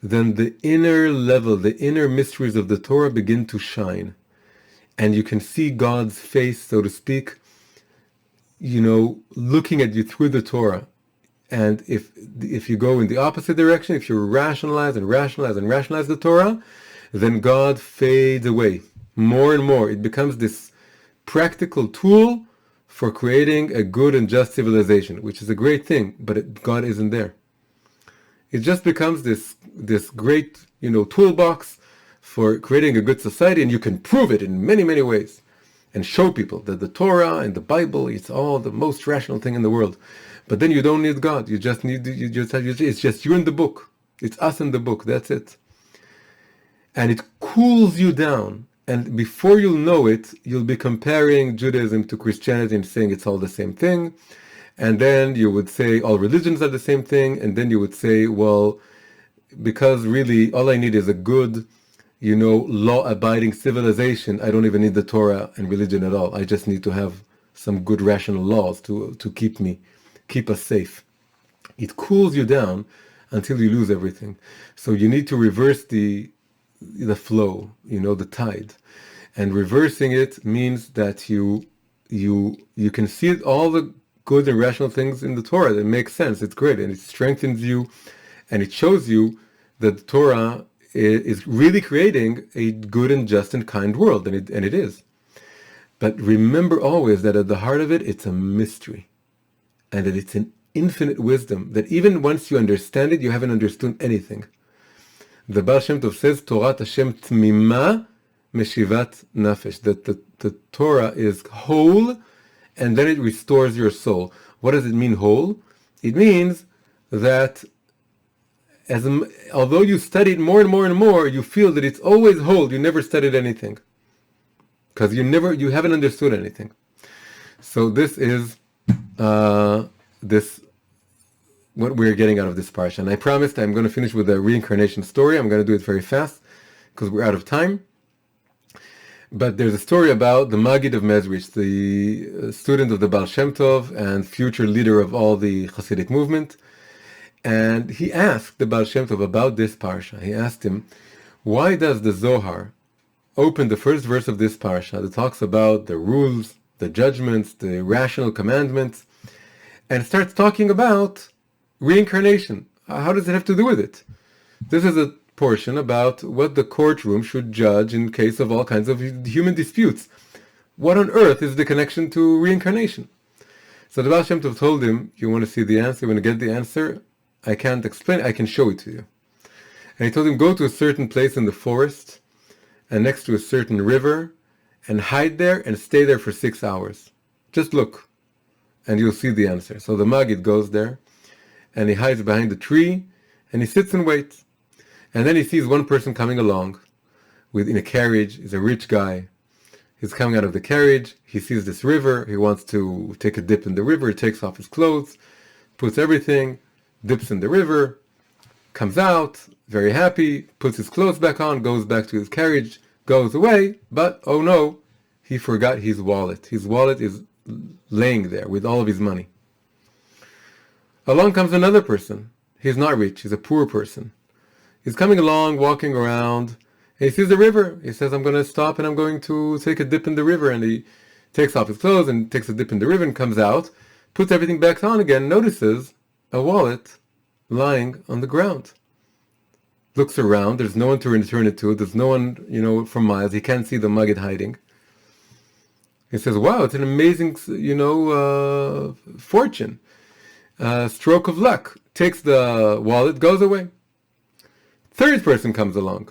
S1: then the inner level, the inner mysteries of the Torah begin to shine. And you can see God's face, so to speak, looking at you through the Torah. And if you go in the opposite direction, if you rationalize the Torah, then God fades away more and more. It becomes this practical tool for creating a good and just civilization, which is a great thing, but God isn't there. It just becomes this great, toolbox for creating a good society, and you can prove it in many, many ways. And show people that the Torah and the Bible, it's all the most rational thing in the world. But then you don't need God. It's just you and the book. It's us and the book. That's it. And it cools you down. And before you'll know it, you'll be comparing Judaism to Christianity and saying it's all the same thing. And then you would say all religions are the same thing. And then you would say, well, because really all I need is a good, law-abiding civilization. I don't even need the Torah and religion at all. I just need to have some good rational laws to keep us safe. It cools you down until you lose everything. So you need to reverse the flow, the tide. And reversing it means that you can see all the good and rational things in the Torah that make sense. It's great, and it strengthens you, and it shows you that the Torah is really creating a good and just and kind world, and it is. But remember always that at the heart of it, it's a mystery, and that it's an infinite wisdom, that even once you understand it, you haven't understood anything. The Baal Shem Tov says, Torat Hashem tmima meshivat nafesh, that the Torah is whole, and then it restores your soul. What does it mean, whole? It means that although you study it more and more and more, you feel that it's always whole. You never studied anything, because you haven't understood anything. So this is what we're getting out of this parsha. And I promised I'm going to finish with a reincarnation story. I'm going to do it very fast because we're out of time. But there's a story about the Maggid of Mezrich, the student of the Baal Shem Tov and future leader of all the Hasidic movement. And he asked the Baal Shem Tov about this parsha. He asked him, why does the Zohar open the first verse of this parsha that talks about the rules, the judgments, the rational commandments, and starts talking about reincarnation? How does it have to do with it? This is a portion about what the courtroom should judge in case of all kinds of human disputes. What on earth is the connection to reincarnation? So the Baal Shem Tov told him, you want to see the answer, you want to get the answer? I can't explain it, I can show it to you. And he told him, go to a certain place in the forest, and next to a certain river, and hide there and stay there for 6 hours. Just look, and you'll see the answer. So the Maggid goes there, and he hides behind a tree, and he sits and waits. And then he sees one person coming along in a carriage. He's a rich guy. He's coming out of the carriage. He sees this river. He wants to take a dip in the river. He takes off his clothes, puts everything, dips in the river, comes out, very happy, puts his clothes back on, goes back to his carriage, goes away, but oh no, he forgot his wallet. His wallet is laying there with all of his money. Along comes another person. He's not rich, he's a poor person. He's coming along, walking around, and he sees the river. He says, I'm going to stop and I'm going to take a dip in the river. And he takes off his clothes and takes a dip in the river and comes out, puts everything back on again, notices a wallet lying on the ground. Looks around, there's no one to return it to, there's no one, for miles, he can't see the Maggid hiding. He says, wow, it's an amazing, fortune. Stroke of luck. Takes the wallet, goes away. Third person comes along.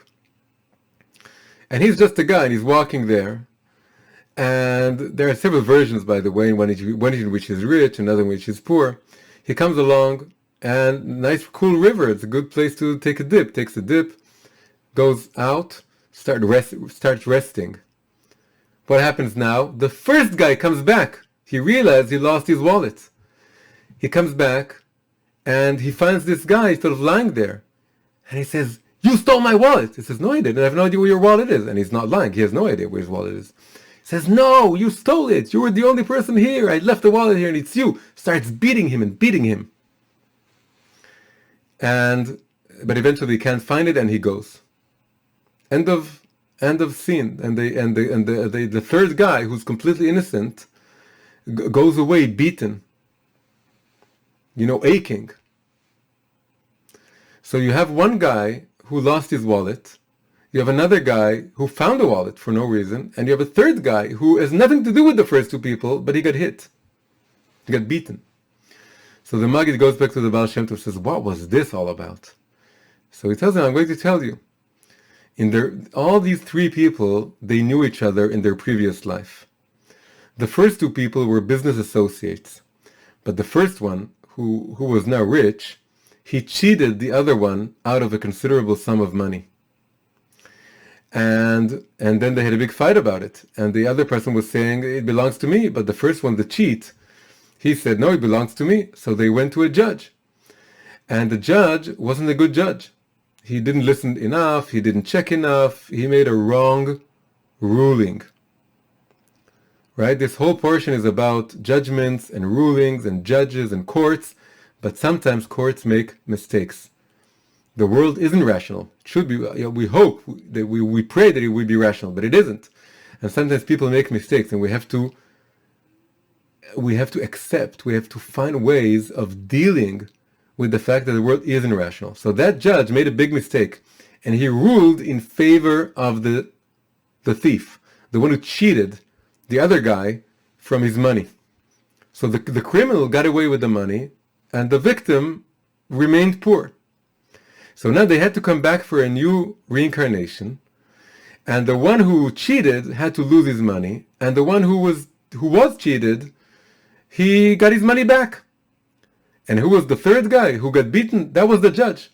S1: And he's just a guy, and he's walking there. And there are several versions, by the way, one in which he's rich, another in which he's poor. He comes along, and nice, cool river. It's a good place to take a dip. Takes a dip, goes out, starts resting. What happens now? The first guy comes back. He realized he lost his wallet. He comes back, and he finds this guy sort of lying there. And he says, you stole my wallet. He says, no, I didn't. I have no idea where your wallet is. And he's not lying. He has no idea where his wallet is. He says, no, you stole it. You were the only person here. I left the wallet here and it's you. Starts beating him. But eventually he can't find it and he goes. End of scene. And the third guy, who's completely innocent, goes away beaten. Aching. So you have one guy who lost his wallet, you have another guy who found a wallet for no reason, and you have a third guy who has nothing to do with the first two people, but he got hit. He got beaten. So the Maggid goes back to the Baal Shem Tov and says, what was this all about? So he tells him, I'm going to tell you. All these three people, they knew each other in their previous life. The first two people were business associates, but the first one, who was now rich, he cheated the other one out of a considerable sum of money. And then they had a big fight about it. And the other person was saying, it belongs to me. But the first one, the cheat, he said, no, it belongs to me. So they went to a judge. And the judge wasn't a good judge. He didn't listen enough. He didn't check enough. He made a wrong ruling. Right? This whole portion is about judgments and rulings and judges and courts. But sometimes courts make mistakes. The world isn't rational. It should be. We hope that we pray that it will be rational, but it isn't. And sometimes people make mistakes, and we have to we have to accept, we have to find ways of dealing with the fact that the world is irrational. So that judge made a big mistake, and he ruled in favor of the thief, the one who cheated the other guy from his money. So the criminal got away with the money, and the victim remained poor. So now they had to come back for a new reincarnation, and the one who cheated had to lose his money, and the one who was cheated, he got his money back. And who was the third guy who got beaten? That was the judge.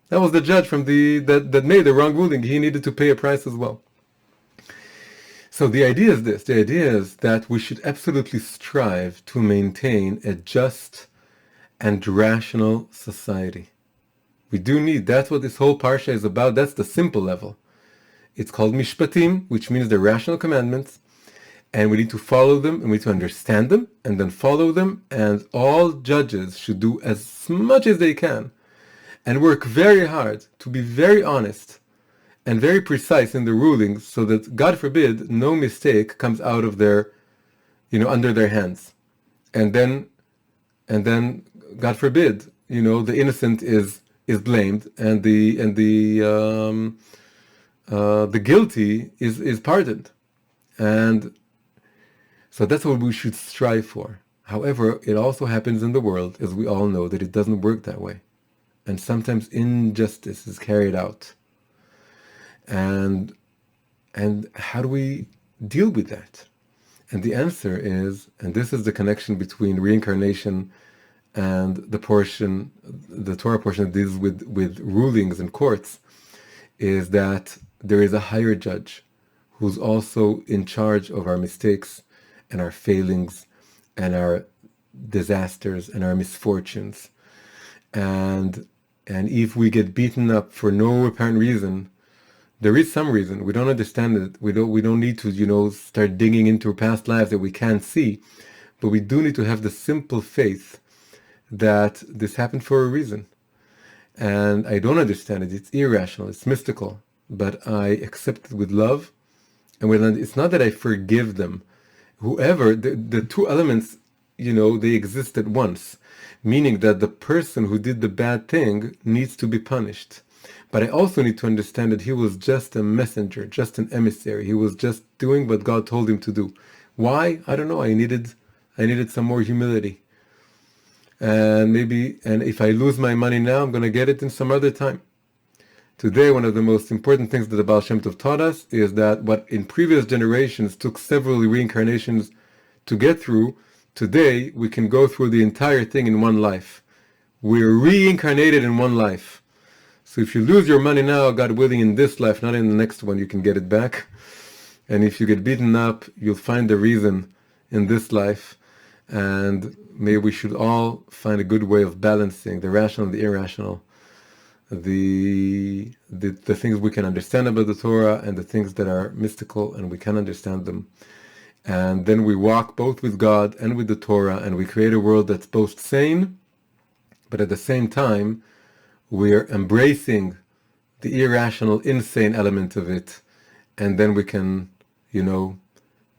S1: That was the judge from that made the wrong ruling. He needed to pay a price as well. So the idea is this. The idea is that we should absolutely strive to maintain a just and rational society. We do need, that's what this whole parsha is about. That's the simple level. It's called Mishpatim, which means the rational commandments. And we need to follow them, and we need to understand them, and then follow them. And all judges should do as much as they can and work very hard to be very honest and very precise in the rulings, so that, God forbid, no mistake comes out of their, under their hands. And then, God forbid, the innocent is blamed, and the guilty is pardoned. And so that's what we should strive for. However, it also happens in the world, as we all know, that it doesn't work that way. And sometimes injustice is carried out. And how do we deal with that? And the answer is, and this is the connection between reincarnation and the Torah portion that deals with rulings and courts, is that there is a higher judge who's also in charge of our mistakes and our failings and our disasters and our misfortunes. And if we get beaten up for no apparent reason, there is some reason. We don't understand it. We don't need to, start digging into past lives that we can't see. But we do need to have the simple faith that this happened for a reason. And I don't understand it. It's irrational. It's mystical. But I accept it with love. And it's not that I forgive them. Whoever, the two elements, they exist at once. Meaning that the person who did the bad thing needs to be punished. But I also need to understand that he was just a messenger, just an emissary. He was just doing what God told him to do. Why? I don't know. I needed some more humility. And if I lose my money now, I'm going to get it in some other time. Today, one of the most important things that the Baal Shem Tov taught us is that what in previous generations took several reincarnations to get through, today we can go through the entire thing in one life. We're reincarnated in one life. So if you lose your money now, God willing, in this life, not in the next one, you can get it back. And if you get beaten up, you'll find the reason in this life. And maybe we should all find a good way of balancing the rational and the irrational, the things we can understand about the Torah and the things that are mystical and we can understand them. And then we walk both with God and with the Torah, and we create a world that's both sane, but at the same time, we're embracing the irrational, insane element of it, and then we can,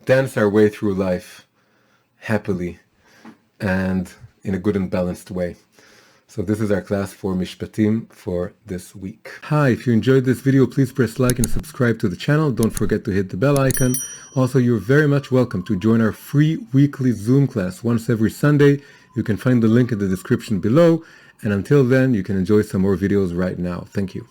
S1: dance our way through life happily and in a good and balanced way. So this is our class for Mishpatim for this week. Hi, if you enjoyed this video, please press like and subscribe to the channel. Don't forget to hit the bell icon. Also, you're very much welcome to join our free weekly Zoom class once every Sunday. You can find the link in the description below. And until then, you can enjoy some more videos right now. Thank you.